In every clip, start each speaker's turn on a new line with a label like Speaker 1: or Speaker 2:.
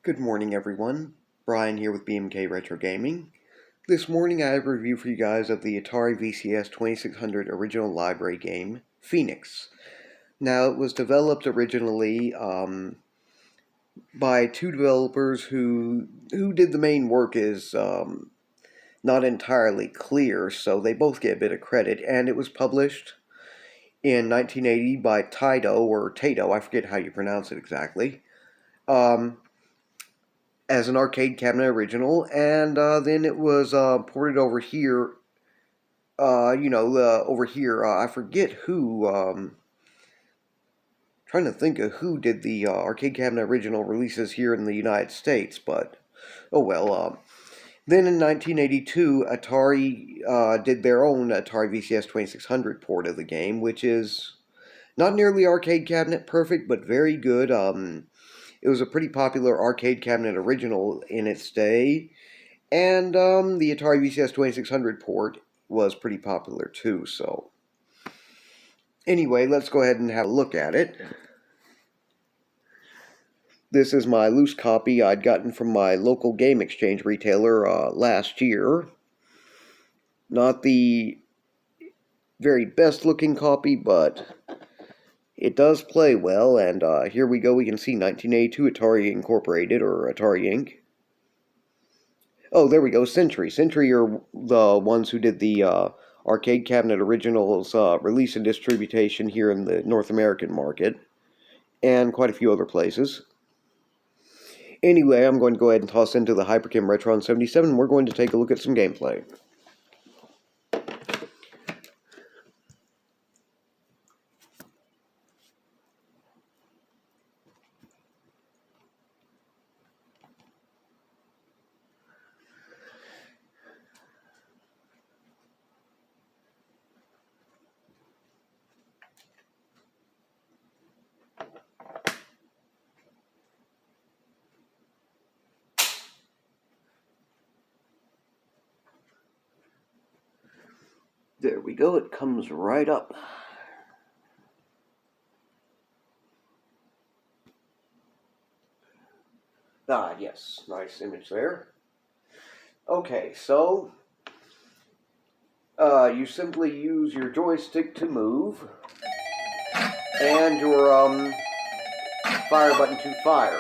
Speaker 1: Good morning, everyone. Brian here with BMK Retro Gaming. This morning I have a review for you guys of the Atari VCS 2600 original library game, Phoenix. Now, it was developed originally by two developers who did the main work is not entirely clear, so they both get a bit of credit, and it was published in 1980 by Taito, I forget how you pronounce it exactly. As an arcade cabinet original, and then it was ported over here. Over here, I forget who. Trying to think of who did the arcade cabinet original releases here in the United States, but oh well. Then in 1982, Atari did their own Atari VCS 2600 port of the game, which is not nearly arcade cabinet perfect, but very good. It was a pretty popular arcade cabinet original in its day, and the Atari VCS 2600 port was pretty popular too, so. Anyway, let's go ahead and have a look at it. This is my loose copy I'd gotten from my local game exchange retailer last year. Not the very best looking copy, but it does play well, and here we go. We can see 1982 Atari Incorporated, or Atari Inc. Oh, there we go, Century. Century are the ones who did the arcade cabinet originals release and distribution here in the North American market, and quite a few other places. Anyway, I'm going to go ahead and toss into the Hypercam Retron 77. We're going to take a look at some gameplay. There we go, it comes right up. Ah, yes, nice image there. Okay, so you simply use your joystick to move, and your fire button to fire.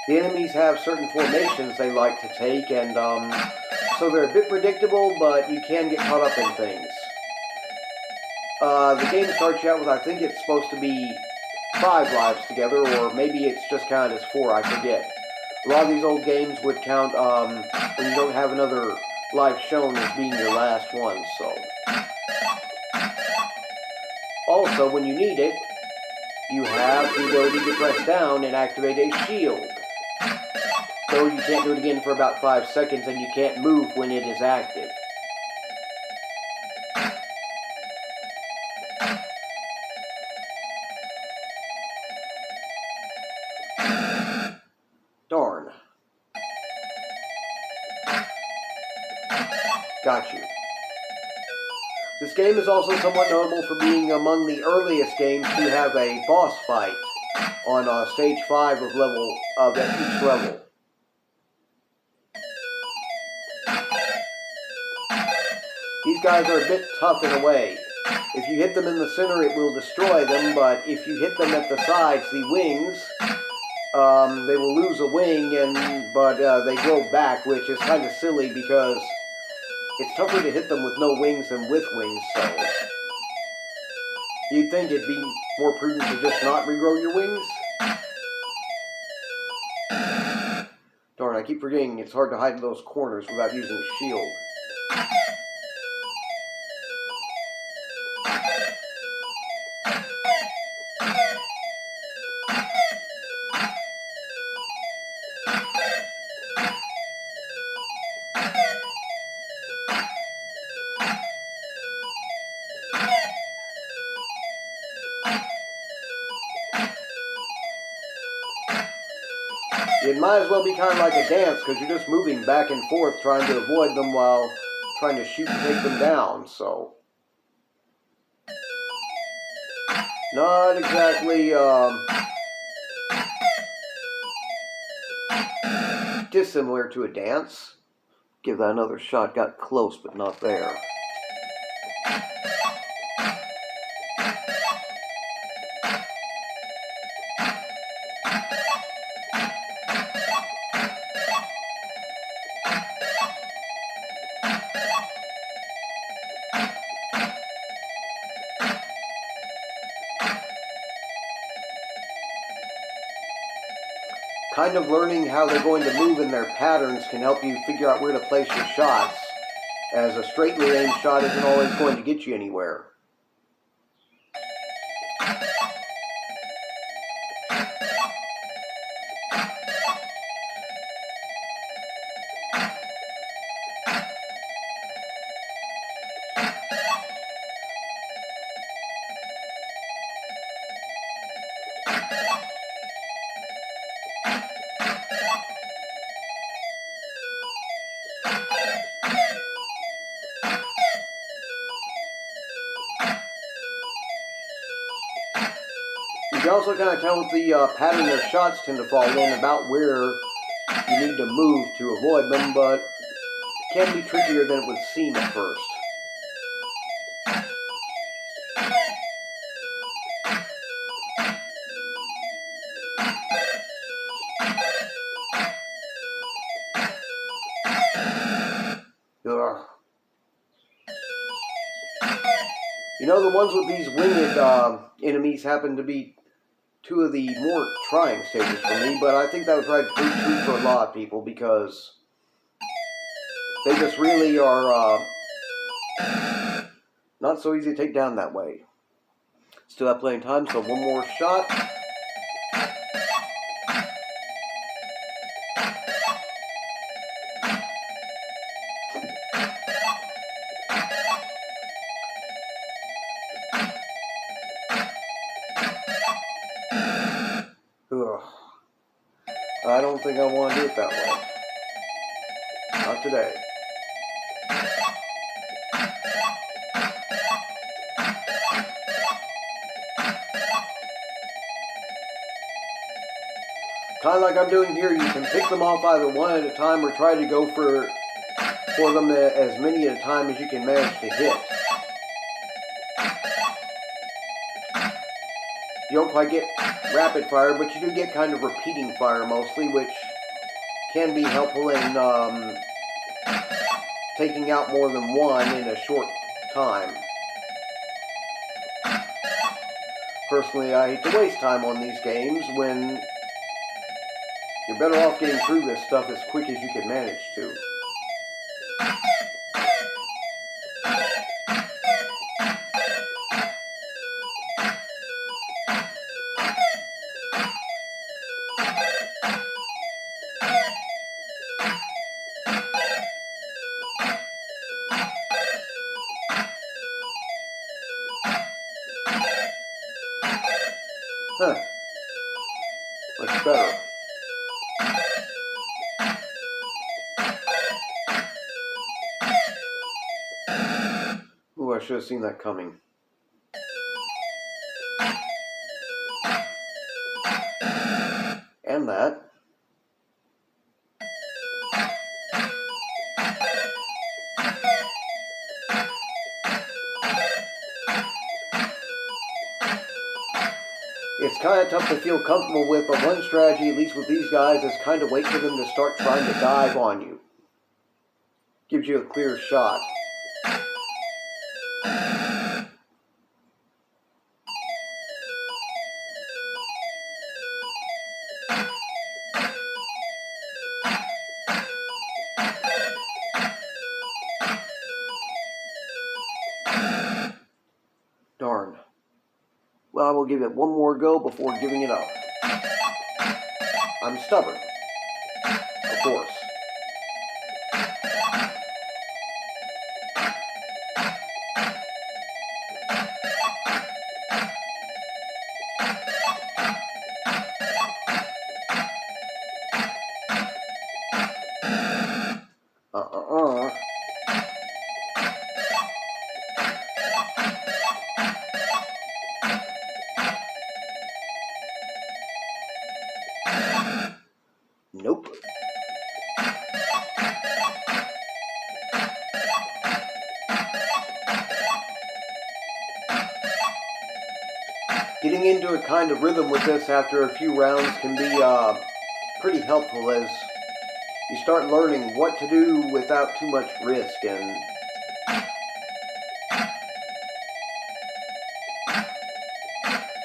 Speaker 1: The enemies have certain formations they like to take, and so they're a bit predictable, but you can get caught up in things. The game starts you out with, I think it's supposed to be 5 lives together, or maybe it's just counted as 4, I forget. A lot of these old games would count when you don't have another life shown as being your last one, so. Also, when you need it, you have the ability to press down and activate a shield. So you can't do it again for about 5 seconds, and you can't move when it is active. Darn. Got you. This game is also somewhat notable for being among the earliest games to have a boss fight on stage 5 of each level. These guys are a bit tough in a way. If you hit them in the center, it will destroy them, but if you hit them at the sides, the wings, they will lose a wing, but they grow back, which is kind of silly because it's tougher to hit them with no wings than with wings, so you'd think it'd be more prudent to just not regrow your wings. Darn, I keep forgetting it's hard to hide in those corners without using a shield. It might as well be kind of like a dance, because you're just moving back and forth trying to avoid them while trying to shoot and take them down, so. Not exactly dissimilar to a dance. Give that another shot. Got close, but not there. Kind of learning how they're going to move in their patterns can help you figure out where to place your shots, as a straightly aimed shot isn't always going to get you anywhere. You can also kind of tell with the pattern their shots tend to fall in about where you need to move to avoid them, but it can be trickier than it would seem at first. Ugh. You know, the ones with these winged enemies happen to be two of the more trying stages for me, but I think that would probably be true for a lot of people because they just really are not so easy to take down that way. Still have plenty of time, so one more shot. Ugh. I don't think I want to do it that way. Not today. Kind of like I'm doing here, you can pick them off either one at a time or try to go for them as many at a time as you can manage to hit. You don't quite get rapid fire, but you do get kind of repeating fire mostly, which can be helpful in taking out more than one in a short time. Personally, I hate to waste time on these games when you're better off getting through this stuff as quick as you can manage to. Huh. Much better. Ooh, I should have seen that coming. And that. It's kind of tough to feel comfortable with, but one strategy, at least with these guys, is kind of wait for them to start trying to dive on you. Gives you a clear shot. Darn. Well, I will give it one more go before giving it up. I'm stubborn. Of course. Nope. into a kind of rhythm with this after a few rounds can be pretty helpful as you start learning what to do without too much risk, and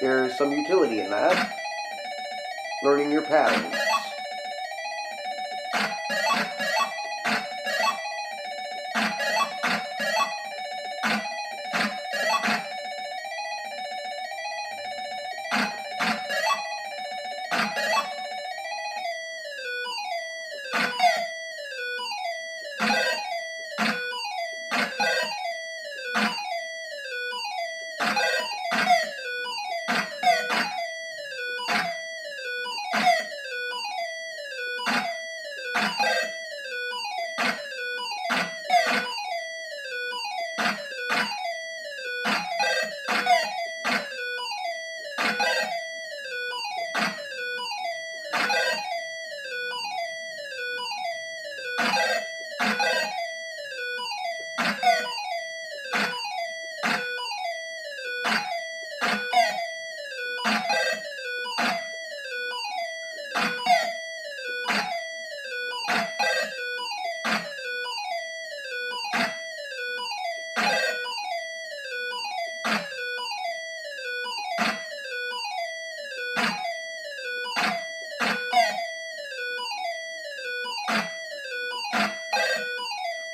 Speaker 1: there's some utility in that, learning your patterns.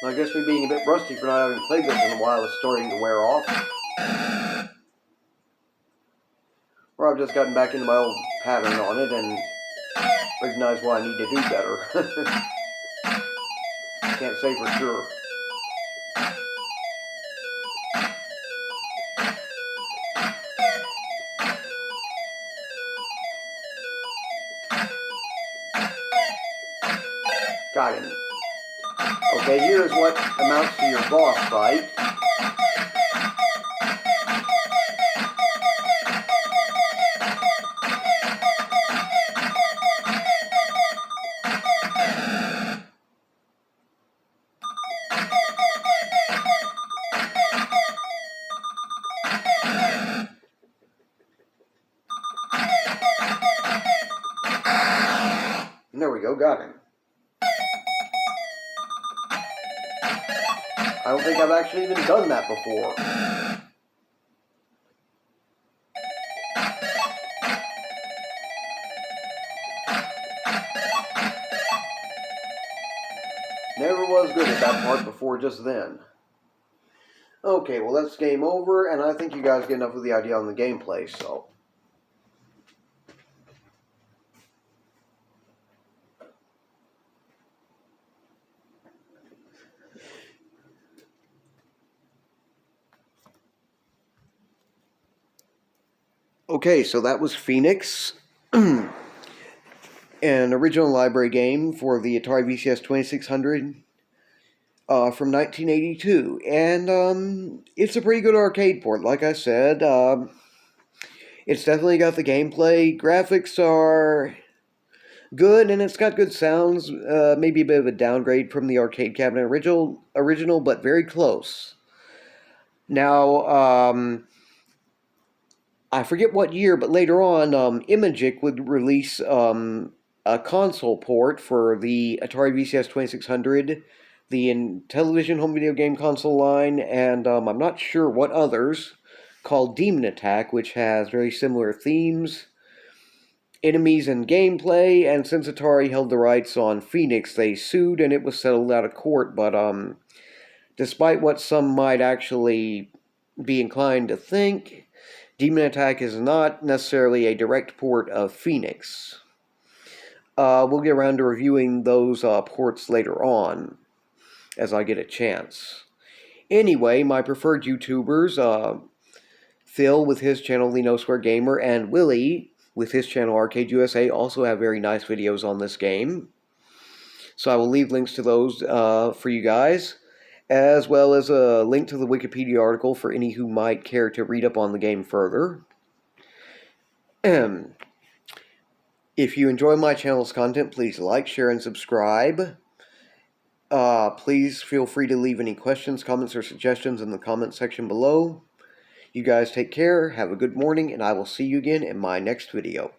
Speaker 1: I guess me being a bit rusty for not having played this in a while is starting to wear off. Or I've just gotten back into my old pattern on it and recognize what I need to do better. Can't say for sure. Got him. Okay, here's what amounts to your boss fight. And there we go, got him. I don't think I've actually even done that before. Never was good at that part before just then. Okay, well that's game over, and I think you guys get enough of the idea on the gameplay, so. Okay, so that was Phoenix, an original library game for the Atari VCS 2600 from 1982. And it's a pretty good arcade port, like I said. It's definitely got the gameplay. Graphics are good, and it's got good sounds. Maybe a bit of a downgrade from the arcade cabinet original, but very close. Now, I forget what year, but later on, Imagic would release a console port for the Atari VCS 2600, the television home video game console line, and I'm not sure what others, called Demon Attack, which has very similar themes, enemies, and gameplay. And since Atari held the rights on Phoenix, they sued, and it was settled out of court. But despite what some might actually be inclined to think, Demon Attack is not necessarily a direct port of Phoenix. We'll get around to reviewing those ports later on, as I get a chance. Anyway, my preferred YouTubers, Phil with his channel The No Square Gamer, and Willie with his channel Arcade USA, also have very nice videos on this game. So I will leave links to those for you guys, as well as a link to the Wikipedia article for any who might care to read up on the game further. If you enjoy my channel's content, please like, share, and subscribe. Please feel free to leave any questions, comments, or suggestions in the comment section below. You guys take care, have a good morning, and I will see you again in my next video.